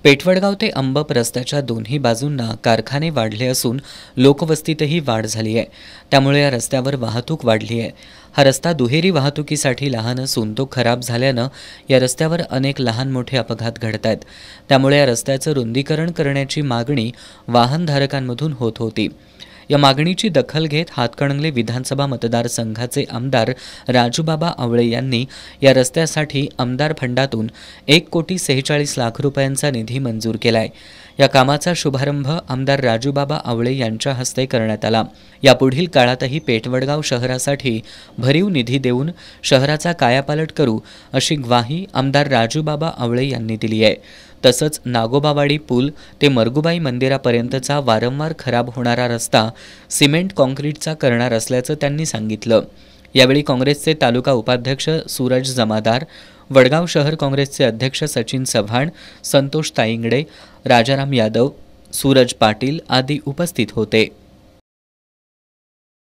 पेठवडगाव ते अंबप रस्त्याच्या दोन्ही बाजूंना कारखाने वाढले असून लोकवस्तीतही वाढ झाली आहे। त्यामुळे या रस्त्यावर वाहतूक वाढली आहे। हा रस्ता दुहेरी वाहतुकीसाठी लहान असून तो खराब झाल्यानं या रस्त्यावर अनेक लहान मोठे अपघात घडत आहेत। त्यामुळे या रस्त्याचं रुंदीकरण करण्याची मागणी वाहनधारकांमधून होत होती। या मागणीची दखल घेत हातकणंगले विधानसभा मतदारसंघाचे आमदार राजूबाबा आवळे यांनी या रस्त्यासाठी आमदार फंडातून 1,46,00,000 रुपयांचा निधी मंजूर केलाय। या कामाचा शुभारंभ आमदार राजूबाबा आवळे यांच्या हस्ते करण्यात आला। यापुढील काळातही पेठवडगाव शहरासाठी भरीव निधी देऊन शहराचा कायापालट करू अशी ग्वाही आमदार राजूबाबा आवळे यांनी दिली आहे। तसंच नागोबावाडी पूल ते मरगुबाई मंदिरापर्यंतचा वारंवार खराब होणारा रस्ता सिमेंट काँक्रीटचा करणार असल्याचं त्यांनी सांगितलं। यावेळी काँग्रेसचे तालुका उपाध्यक्ष सूरज जमादार, वडगाव शहर काँग्रेसचे अध्यक्ष सचिन चव्हाण, संतोष ताईंगडे, राजाराम यादव, सूरज पाटील आदी उपस्थित होते।